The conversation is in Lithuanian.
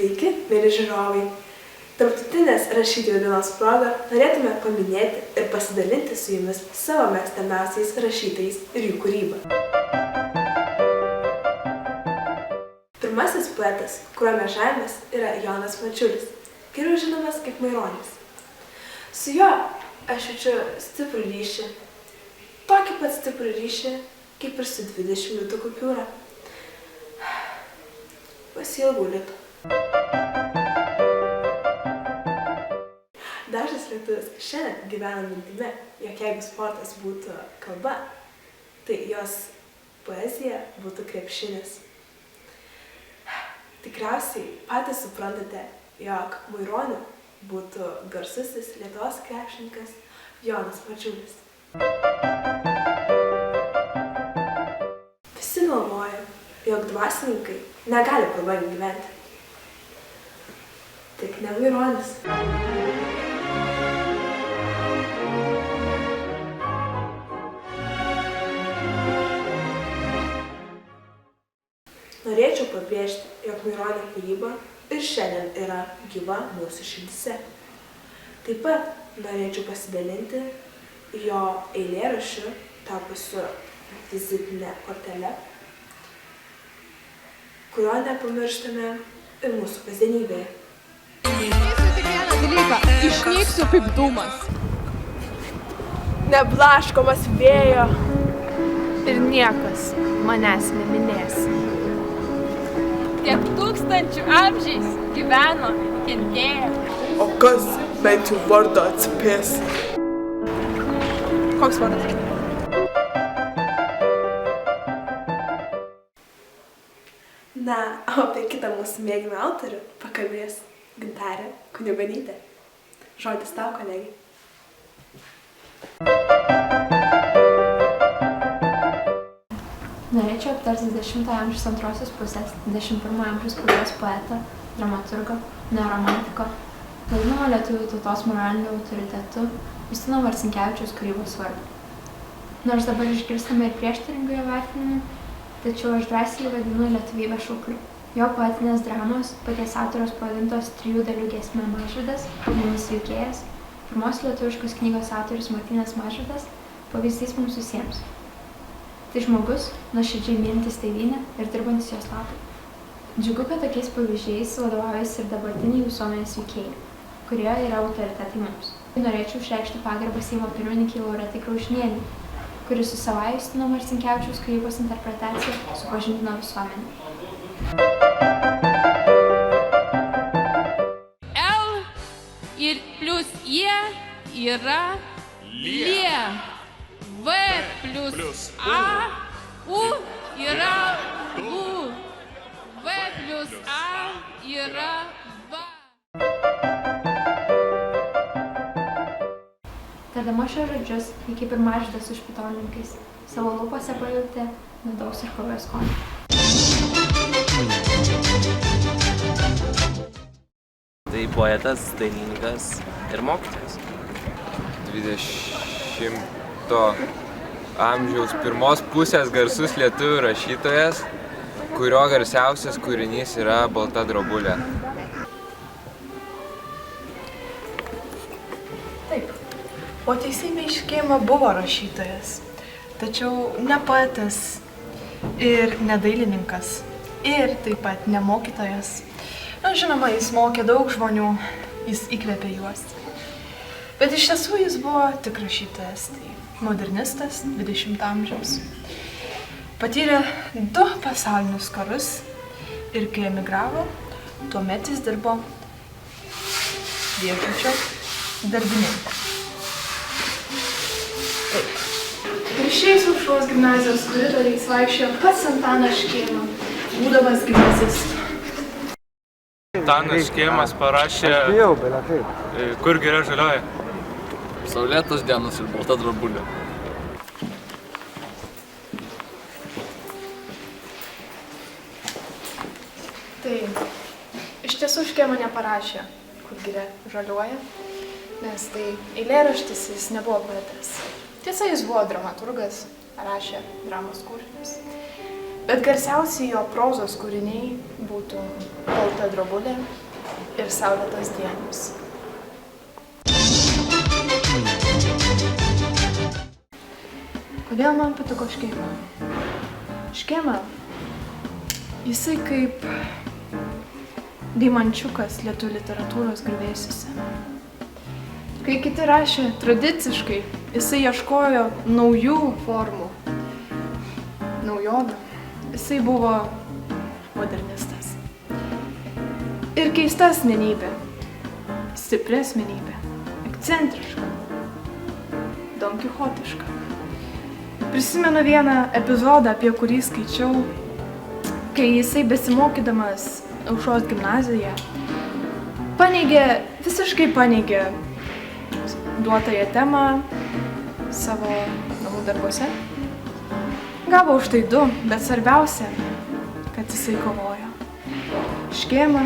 Sveiki, mėly žiūrovai! Tarptautinės rašytojų dienos proga norėtume paminėti ir pasidalinti su jumis savo mėgstamiausiais rašytojais ir jų kūrybą. Pirmasis poetas, kuriuo mes žavimės, yra Jonas Mačiulis, geriau žinomas kaip Maironis. Su juo aš jaučiu stiprų ryšį, tokį pat stiprų ryšį, kaip ir su 20 litų kupiūra. Pasiilgau litų. Dažnas lietuvis šiandien gyvena mintimi, jog jeigu sportas būtų kalba, tai jos poezija būtų krepšinis. Tikriausiai patys suprantate, jog Maironiu būtų garsusis Lietuvos krepšininkas Jonas Mačiulis. Visi galvoja, jog dvasininkai negali prabangiai gyventi. Tik ne Maironis. Norėčiau pabrėžti, jog Maironio kūryba ir šiandien yra gyva mūsų širdyse. Taip pat norėčiau pasidalinti jo eilėraščiu tapusiu vizitinė kortele, kurio nepamirštame ir mūsų kasdienybėje. Sakysiu tik vieną dalyką, išnyksiu kaip dūmas. Neblaškomas vėjo. Ir niekas manęs neminės. Tiek tūkstančių amžiais gyveno, kentėjo. O kas bent jau vardą atsipės? Koks vardas? Na, o apie kitą mūsų mėgiamą autorių pakalbės Gintarė Kunigonytė. Žodis tau, kolegė. Norėčiau aptarti 20 amžiaus antrosios pusės, 21 amžiaus pabaigos poetą, dramaturgo, neoromantiko, vadinamo lietuvių tautos moraliniu autoritetu Justino Marcinkevičiaus kūrybos svarbą. Nors dabar išgirstame ir prieštaringų jo vertinimų, tačiau aš drąsiai vadinu lietuvybę šaukliu. Jo poetinės dramos, paties autoriaus pavadintos 3 dalių giesmė Mažvydas, pagrindinis veikėjas, pirmos lietuviškos knygos autorius Martynas Mažvydas, pavyzdys mums visiems. Tai žmogus, nuoširdžiai mylintis tėvynę ir dirbantis jos labui. Džiugu, kad tokiais pavyzdžiais vadovaujasi ir dabartiniai visuomenės veikėjai, kurie yra autoritetai mums. Norėčiau išreikšti pagarbą Seimo pirmininkei Lauretai Kraušinienei, kuris su savąja Justino Marcinkevičiaus kūrybos interpretacija supažindino visuomenę. L ir plus I yra lie. V plus A, U yra U. V plus A yra V. Tardama šios žodžius, ji kaip ir Mažvydas su špitolininkais, savo lūpose pajautė medaus ir kraujo skonį. Tai poetas, dainininkas ir mokytojas. 20 amžiaus pirmos pusės garsus lietuvių rašytojas, kurio garsiausias kūrinys yra Balta drobulė. Taip, po teisybės iškėjimo buvo rašytojas, tačiau ne poetas ir ne dailininkas ir taip pat ne mokytojas. Žinoma, jis mokė daug žmonių, jis įkvėpė juos. Bet iš tiesų jis buvo tik rašytojas, tai modernistas 20 amžiaus. Patyrė 2 pasaulinius karus ir kai emigravo, tuomet jis dirbo viešbučio darbininką. Taip. Ir šiais Aušros gimnazijos koridoriais vaikščiojo pats Antanas Škėma, būdamas gimnazistu. Antanas Škėmas parašė Kur giria žalioji. Saulėtos dienos ir balta drobulė. Tai iš tiesų Škėma neparašė Kur giria žaliuoja, nes tai eilėraštis, jis nebuvo poetas. Tiesa, jis buvo dramaturgas, rašė dramos kūrinius. Bet garsiausiai jo prozos kūriniai būtų Balta drobulė ir Saulėtas dienos. Kodėl man patiko Škėma? Škėma, jisai kaip deimančiukas lietuvių literatūros griuvėsiuose. Kai kiti rašė tradiciškai, jisai ieškojo naujų formų, naujovių. Jisai buvo modernistas. Ir keista asmenybė, stipri asmenybė, ekscentriška, donkichotiška. Prisimenu vieną epizodą, apie kurį skaičiau, kai jisai besimokydamas Aušros gimnazijoje visiškai paneigė duotąją temą savo namų darbuose. Gavo už tai 2, bet svarbiausia, kad jisai kovojo. Škėma